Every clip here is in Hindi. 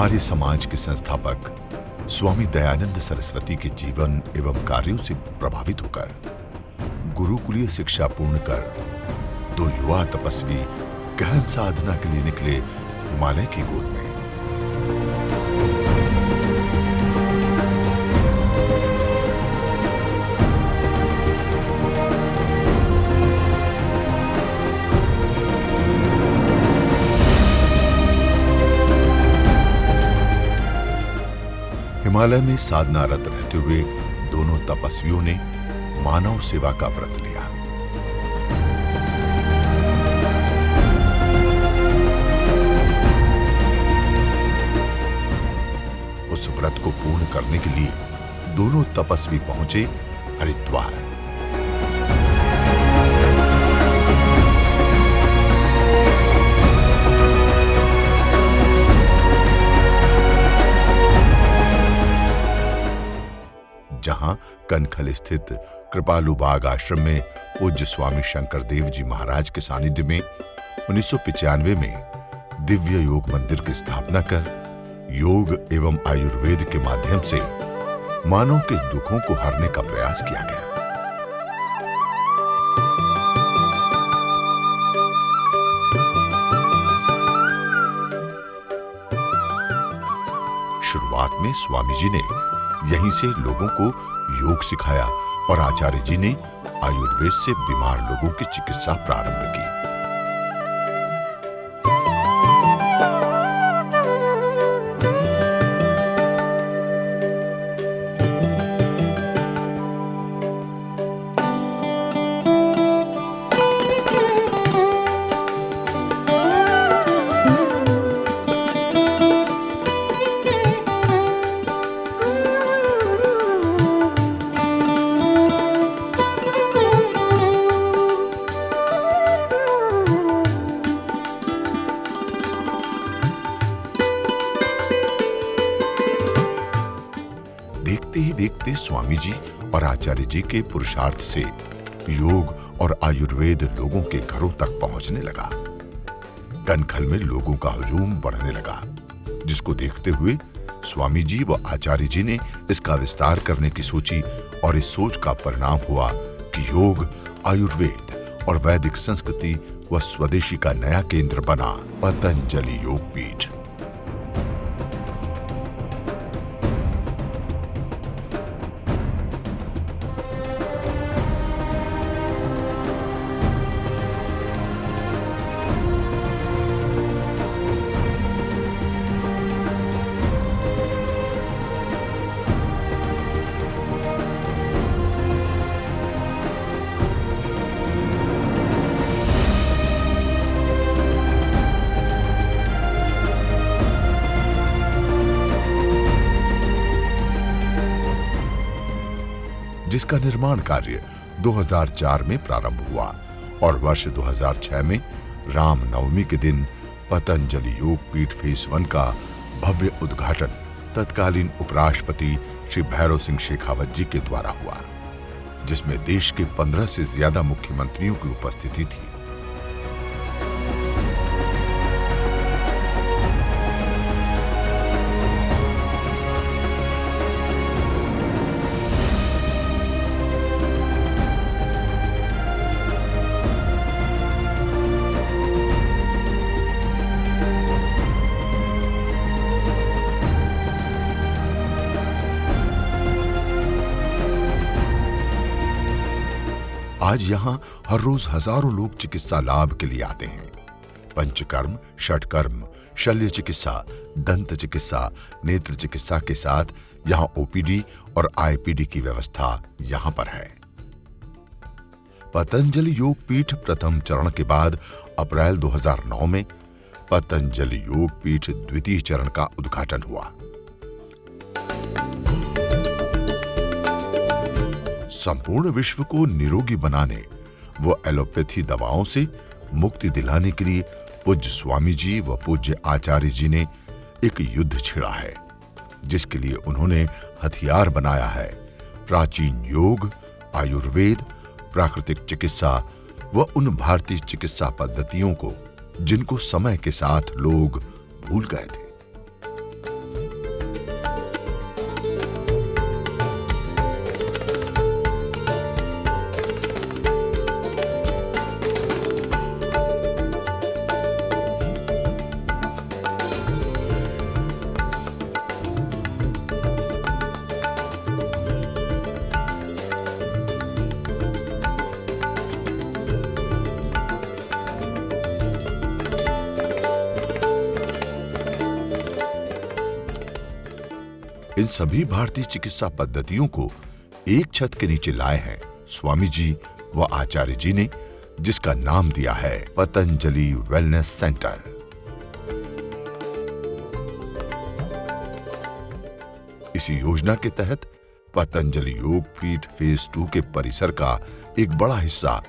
आर्य समाज के संस्थापक स्वामी दयानंद सरस्वती के जीवन एवं कार्यों से प्रभावित होकर गुरुकुलीय शिक्षा पूर्ण कर दो युवा तपस्वी गहन साधना के लिए निकले हिमालय की गोद में। हिमालय में साधनारत रहते हुए दोनों तपस्वियों ने मानव सेवा का व्रत लिया। उस व्रत को पूर्ण करने के लिए दोनों तपस्वी पहुंचे हरिद्वार। जहां कनखल स्थित कृपालु बाग आश्रम में पूज्य स्वामी शंकर देव जी महाराज के सानिध्य में 1995 में दिव्य योग मंदिर की स्थापना कर योग एवं आयुर्वेद के माध्यम से मानव के दुखों को हरने का प्रयास किया गया। शुरुआत में स्वामी जी ने यहीं से लोगों को योग सिखाया और आचार्य जी ने आयुर्वेद से बीमार लोगों की चिकित्सा प्रारंभ की। देखते ही देखते स्वामी जी और आचार्य जी के पुरुषार्थ से योग और आयुर्वेद लोगों के घरों तक पहुंचने लगा। कनखल में लोगों का हुजूम बढ़ने लगा, जिसको देखते हुए स्वामी जी व आचार्य जी ने इसका विस्तार करने की सोची और इस सोच का परिणाम हुआ कि योग, आयुर्वेद और वैदिक संस्कृति व स्वदेशी का नया केंद्र बना पतंजलि योग पीठ। जिसका निर्माण कार्य 2004 में प्रारंभ हुआ और वर्ष 2006 में रामनवमी के दिन पतंजलि योग पीठ फेज 1 का भव्य उद्घाटन तत्कालीन उपराष्ट्रपति श्री भैरव सिंह शेखावत जी के द्वारा हुआ, जिसमें देश के 15 से ज्यादा मुख्यमंत्रियों की उपस्थिति थी। आज यहां हर रोज हजारों लोग चिकित्सा लाभ के लिए आते हैं। पंचकर्म, षटकर्म, शल्य चिकित्सा, दंत चिकित्सा, नेत्र चिकित्सा के साथ यहां ओपीडी और आईपीडी की व्यवस्था यहां पर है। पतंजलि योग पीठ प्रथम चरण के बाद अप्रैल 2009 में पतंजलि योग पीठ द्वितीय चरण का उद्घाटन हुआ। संपूर्ण विश्व को निरोगी बनाने व एलोपैथी दवाओं से मुक्ति दिलाने के लिए पूज्य स्वामी जी व पूज्य आचार्य जी ने एक युद्ध छिड़ा है, जिसके लिए उन्होंने हथियार बनाया है प्राचीन योग, आयुर्वेद, प्राकृतिक चिकित्सा व उन भारतीय चिकित्सा पद्धतियों को जिनको समय के साथ लोग भूल गए थे। इन सभी भारतीय चिकित्सा पद्धतियों को एक छत के नीचे लाए हैं स्वामी जी व आचार्य जी ने, जिसका नाम दिया है पतंजलि वेलनेस सेंटर। इसी योजना के तहत पतंजलि योग पीठ फेज 2 के परिसर का एक बड़ा हिस्सा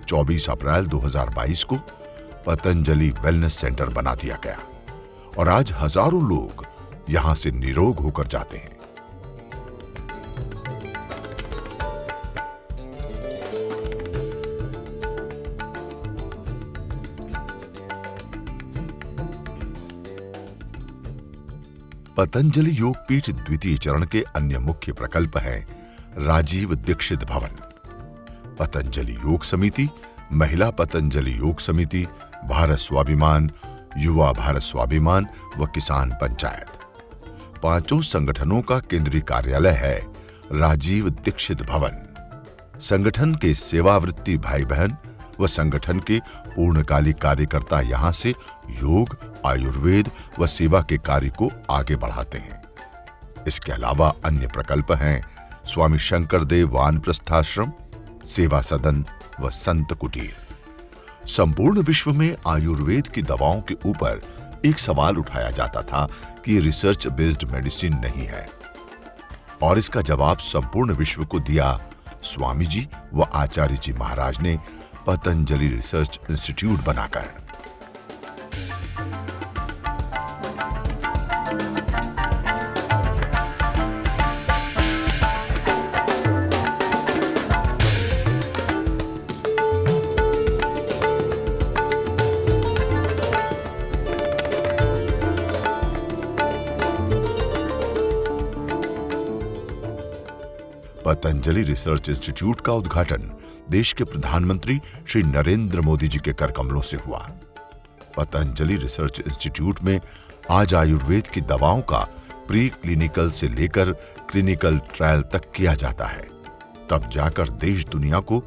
24 अप्रैल 2022 को पतंजलि वेलनेस सेंटर बना दिया गया और आज हजारों लोग यहां से निरोग होकर जाते हैं। पतंजलि योग पीठ द्वितीय चरण के अन्य मुख्य प्रकल्प हैं राजीव दीक्षित भवन, पतंजलि योग समिति, महिला पतंजलि योग समिति, भारत स्वाभिमान, युवा भारत स्वाभिमान व किसान पंचायत। पांचों संगठनों का केंद्रीय कार्यालय है राजीव दीक्षित भवन। संगठन के सेवावृत्ति भाई बहन व संगठन के पूर्णकालिक कार्यकर्ता यहां से योग, आयुर्वेद व सेवा के कार्य को आगे बढ़ाते हैं। इसके अलावा अन्य प्रकल्प हैं स्वामी शंकरदेव वानप्रस्थाश्रम, सेवा सदन व संत कुटीर। संपूर्ण विश्व में आयुर्वेद की दवाओं के ऊपर एक सवाल उठाया जाता था कि रिसर्च बेस्ड मेडिसिन नहीं है, और इसका जवाब संपूर्ण विश्व को दिया स्वामी जी व आचार्य जी महाराज ने पतंजलि रिसर्च इंस्टीट्यूट बनाकर। पतंजलि रिसर्च इंस्टीट्यूट का उद्घाटन देश के प्रधानमंत्री श्री नरेंद्र मोदी जी के कर कमलों से हुआ। पतंजलि रिसर्च इंस्टीट्यूट में आज आयुर्वेद की दवाओं का प्री क्लिनिकल से लेकर क्लिनिकल ट्रायल तक किया जाता है। तब जाकर देश दुनिया को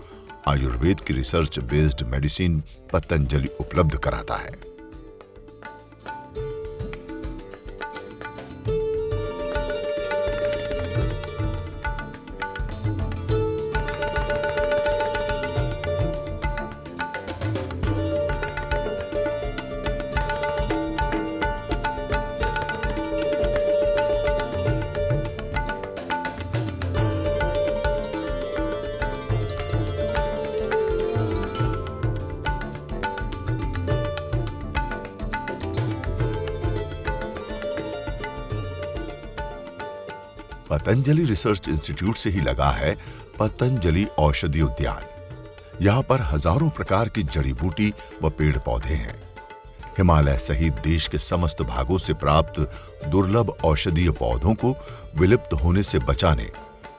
आयुर्वेद की रिसर्च बेस्ड मेडिसिन पतंजलि उपलब्ध कराता है। पतंजलि रिसर्च इंस्टीट्यूट से ही लगा है पतंजलि औषधि उद्यान। यहाँ पर हजारों प्रकार की जड़ी बूटी व पेड़ पौधे हैं। हिमालय सहित देश के समस्त भागों से प्राप्त दुर्लभ औषधीय पौधों को विलुप्त होने से बचाने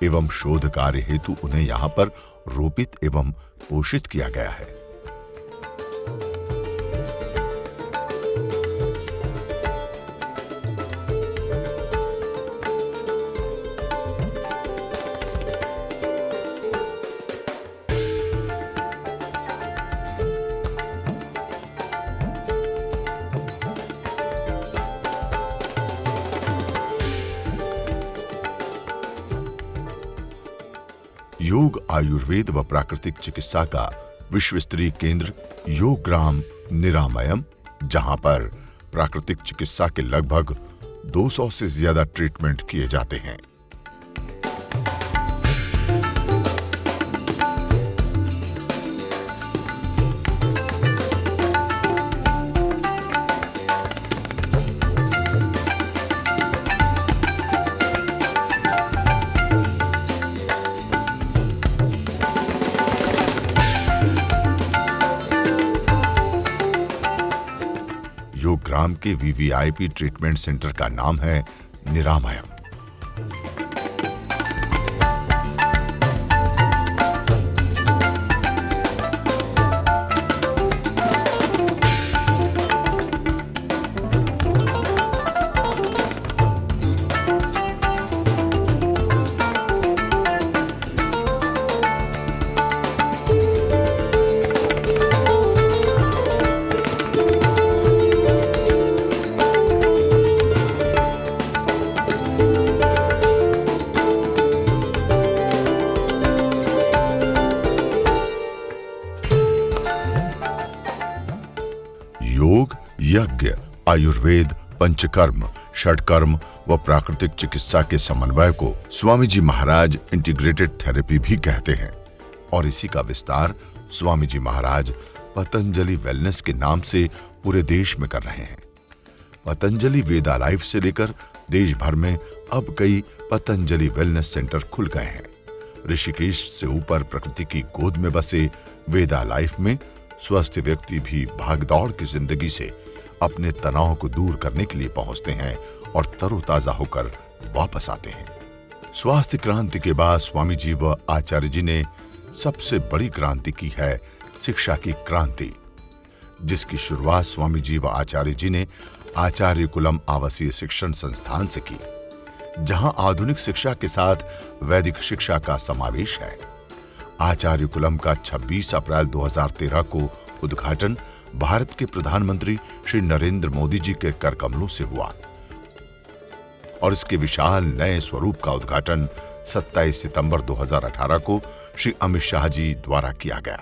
एवं शोध कार्य हेतु उन्हें यहाँ पर रोपित एवं पोषित किया गया है। योग, आयुर्वेद व प्राकृतिक चिकित्सा का विश्व स्तरीय केंद्र योग ग्राम निरामयम, जहां पर प्राकृतिक चिकित्सा के लगभग 200 से ज्यादा ट्रीटमेंट किए जाते हैं। योग ग्राम के वीवीआईपी ट्रीटमेंट सेंटर का नाम है निरामयम। यज्ञ, आयुर्वेद, पंचकर्म, षटकर्म व प्राकृतिक चिकित्सा के समन्वय को स्वामी जी महाराज इंटीग्रेटेड थेरेपी भी कहते हैं और इसी का विस्तार स्वामी जी महाराज पतंजलि वेलनेस के नाम से पूरे देश में कर रहे हैं। पतंजलि वेदा लाइफ से लेकर देश भर में अब कई पतंजलि वेलनेस सेंटर खुल गए हैं। ऋषिकेश से ऊपर प्रकृति की गोद में बसे वेदा लाइफ में स्वस्थ व्यक्ति भी भागदौड़ की जिंदगी से अपने तनाव को दूर करने के लिए पहुंचते हैं और तरोताजा होकर वापस आते हैं। स्वास्थ्य क्रांति के बाद स्वामी जी व आचार्य जी ने सबसे बड़ी क्रांति की है शिक्षा की क्रांति, जिसकी शुरुआत स्वामी जी व आचार्य जी ने आचार्य कुलम आवासीय शिक्षण संस्थान से की, जहां आधुनिक शिक्षा के साथ वैदिक शिक्षा का समावेश है। आचार्य कुलम का 26 अप्रैल 2013 को उद्घाटन भारत के प्रधानमंत्री श्री नरेंद्र मोदी जी के कर कमलों से हुआ और इसके विशाल नए स्वरूप का उद्घाटन 27 सितंबर 2018 को श्री अमित शाह जी द्वारा किया गया।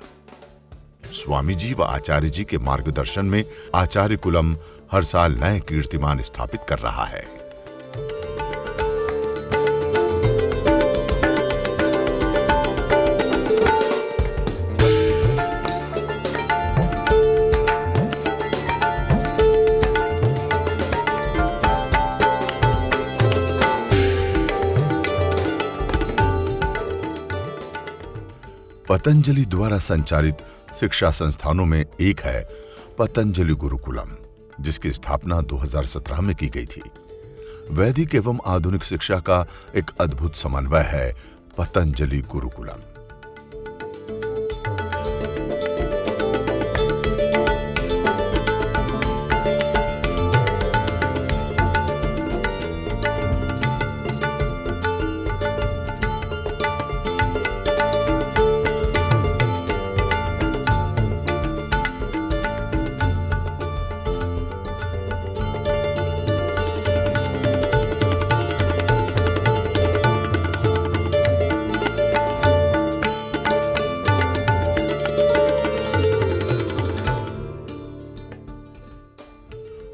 स्वामी जी व आचार्य जी के मार्गदर्शन में आचार्य कुलम हर साल नए कीर्तिमान स्थापित कर रहा है। पतंजलि द्वारा संचालित शिक्षा संस्थानों में एक है पतंजलि गुरुकुलम, जिसकी स्थापना 2017 में की गई थी। वैदिक एवं आधुनिक शिक्षा का एक अद्भुत समन्वय है पतंजलि गुरुकुलम।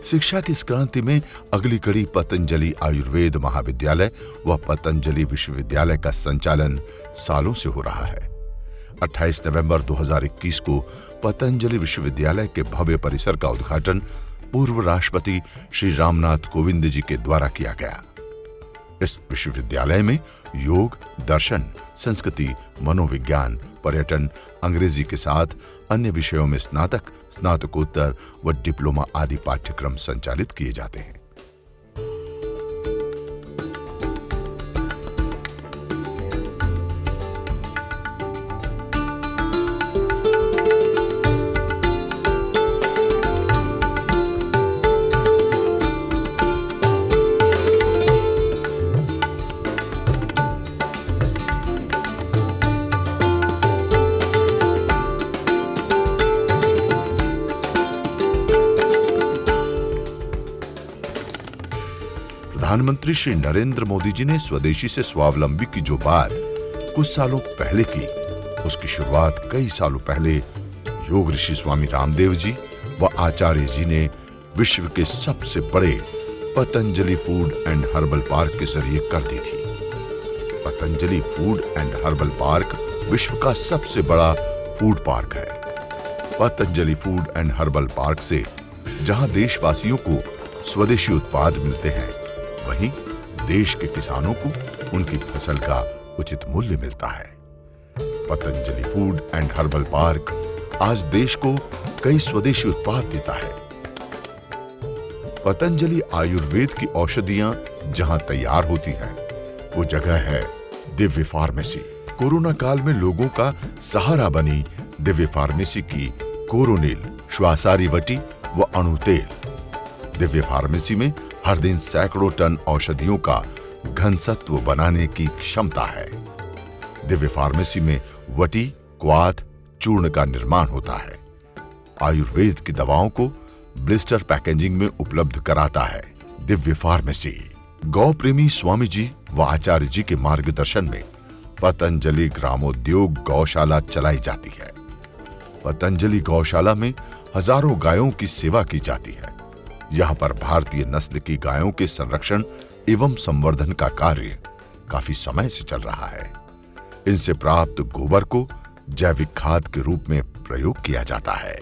शिक्षा की इस क्रांति में अगली कड़ी पतंजलि आयुर्वेद महाविद्यालय व पतंजलि विश्वविद्यालय का संचालन सालों से हो रहा है। 28 नवंबर 2021 को पतंजलि विश्वविद्यालय के भव्य परिसर का उद्घाटन पूर्व राष्ट्रपति श्री रामनाथ कोविंद जी के द्वारा किया गया। इस विश्वविद्यालय में योग, दर्शन, संस्कृति, मनोविज्ञान, पर्यटन, अंग्रेजी के साथ अन्य विषयों में स्नातक, स्नातकोत्तर व डिप्लोमा आदि पाठ्यक्रम संचालित किए जाते हैं। प्रधानमंत्री श्री नरेंद्र मोदी जी ने स्वदेशी से स्वावलंबी की जो बात कुछ सालों पहले की, उसकी शुरुआत कई सालों पहले योग ऋषि स्वामी रामदेव जी व आचार्य जी ने विश्व के सबसे बड़े Patanjali food and herbal park के जरिए कर दी थी। Patanjali food and herbal park विश्व का सबसे बड़ा फूड पार्क है। Patanjali food and herbal park से जहां देशवासियों को स्वदेशी उत्पाद मिलते हैं, वहीं देश के किसानों को उनकी फसल का उचित मूल्य मिलता है। Patanjali food and herbal park आज देश को कई स्वदेशी उत्पाद देता है। पतंजलि आयुर्वेद की औषधियां जहां तैयार होती हैं, वो जगह है दिव्य फार्मेसी। कोरोना काल में लोगों का सहारा बनी दिव्य फार्मेसी की कोरोनिल, श्वासारिवटी व अणुतेल। दिव्य फार्मेसी में हर दिन सैकड़ों टन औषधियों का घनसत्व बनाने की क्षमता है। दिव्य फार्मेसी में वटी, क्वाथ, चूर्ण का निर्माण होता है। आयुर्वेद की दवाओं को ब्लिस्टर पैकेजिंग में उपलब्ध कराता है दिव्य फार्मेसी। गौ प्रेमी स्वामी जी व आचार्य जी के मार्गदर्शन में पतंजलि ग्रामोद्योग गौशाला चलाई जाती है। पतंजलि गौशाला में हजारों गायों की सेवा की जाती है। यहाँ पर भारतीय नस्ल की गायों के संरक्षण एवं संवर्धन का कार्य काफी समय से चल रहा है। इनसे प्राप्त गोबर को जैविक खाद के रूप में प्रयोग किया जाता है।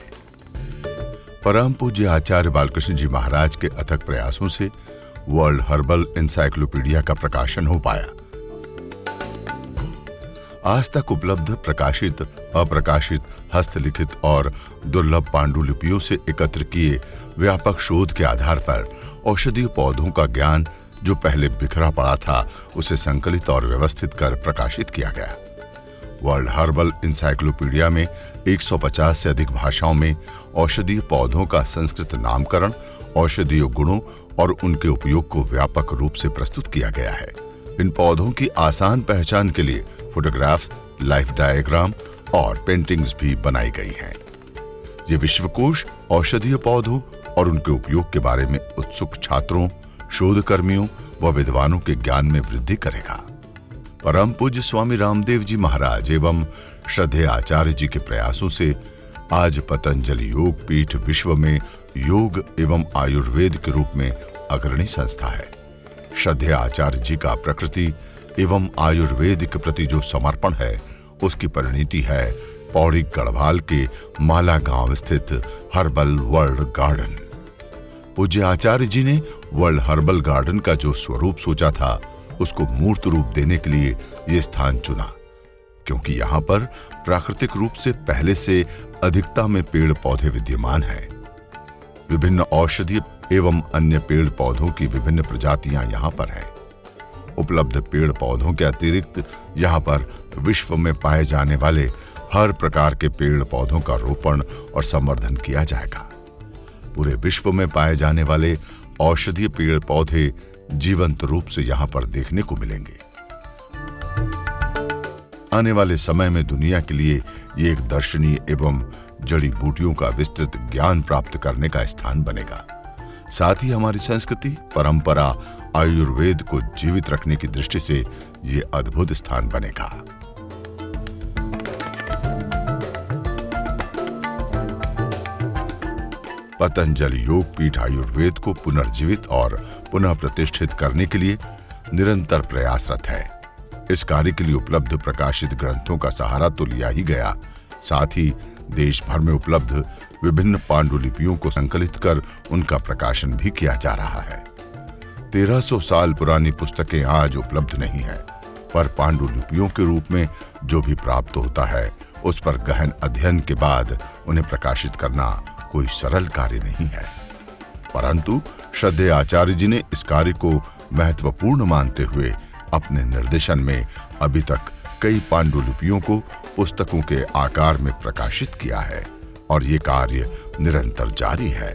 परम पूज्य आचार्य बालकृष्ण जी महाराज के अथक प्रयासों से वर्ल्ड हर्बल एनसाइक्लोपीडिया का प्रकाशन हो पाया। आज तक उपलब्ध प्रकाशित, अप्रकाशित, हस्तलिखित और दुर्लभ पांडुलिपियों से एकत्र किए व्यापक शोध के आधार पर औषधीय पौधों का ज्ञान जो पहले बिखरा पड़ा था, उसे संकलित और व्यवस्थित कर प्रकाशित किया गया। वर्ल्ड हर्बल एनसाइक्लोपीडिया में 150 से अधिक भाषाओं में औषधीय पौधों का संस्कृत नामकरण, औषधीय गुणों और उनके उपयोग को व्यापक रूप से प्रस्तुत किया गया है। इन पौधों की आसान पहचान के लिए फोटोग्राफ्स, लाइफ डायग्राम और पेंटिंग्स भी बनाई गई हैं। ये विश्वकोश औषधीय पौधों और उनके उपयोग के बारे में उत्सुक छात्रों, शोधकर्मियों व विद्वानों के ज्ञान में वृद्धि करेगा। परम पूज्य स्वामी रामदेव जी महाराज एवं श्रद्धेय आचार्य जी के प्रयासों से आज पतंजलि योग पीठ विश्व में योग एवं आयुर्वेद के रूप में अग्रणी संस्था है। श्रद्धेय आचार्य जी का प्रकृति एवं आयुर्वेद के प्रति जो समर्पण है, उसकी परिणति है पौड़ी गढ़वाल के माला गांव स्थित हर्बल वर्ल्ड गार्डन। पूज्य आचार्य जी ने वर्ल्ड हर्बल गार्डन का जो स्वरूप सोचा था, उसको मूर्त रूप देने के लिए ये स्थान चुना, क्योंकि यहाँ पर प्राकृतिक रूप से पहले से अधिकता में पेड़ पौधे विद्यमान हैं। विभिन्न औषधीय एवं अन्य पेड़ पौधों की विभिन्न प्रजातियां यहाँ पर हैं। उपलब्ध पेड़ पौधों के अतिरिक्त यहाँ पर विश्व में पाए जाने वाले हर प्रकार के पेड़ पौधों का रोपण और संवर्धन किया जाएगा। पूरे विश्व में पाए जाने वाले औषधीय पेड़ पौधे जीवंत रूप से यहाँ पर देखने को मिलेंगे। आने वाले समय में दुनिया के लिए ये एक दर्शनीय एवं जड़ी बूटियों का विस्तृत ज्ञान प्राप्त करने का स्थान बनेगा। साथ ही हमारी संस्कृति, परंपरा, आयुर्वेद को जीवित रखने की दृष्टि से ये अद्भुत स्थान बनेगा। पतंजलि योग पीठ आयुर्वेद को पुनर्जीवित और पुनः प्रतिष्ठित करने के लिए निरंतर प्रयासरत है। इस कार्य के लिए उपलब्ध प्रकाशित ग्रंथों का सहारा तो लिया ही गया, साथ ही देश भर में उपलब्ध विभिन्न पांडुलिपियों को संकलित कर उनका प्रकाशन भी किया जा रहा है। 1300 साल पुरानी पुस्तकें आज उपलब्ध नहीं है, पर पांडुलिपियों के रूप में जो भी प्राप्त होता है, उस पर गहन अध्ययन के बाद उन्हें प्रकाशित करना कोई सरल कार्य नहीं है। परंतु श्रद्धेय आचार्य जी ने इस कार्य को महत्वपूर्ण मानते हुए अपने निर्देशन में अभी तक कई पांडुलिपियों को पुस्तकों के आकार में प्रकाशित किया है और ये कार्य निरंतर जारी है।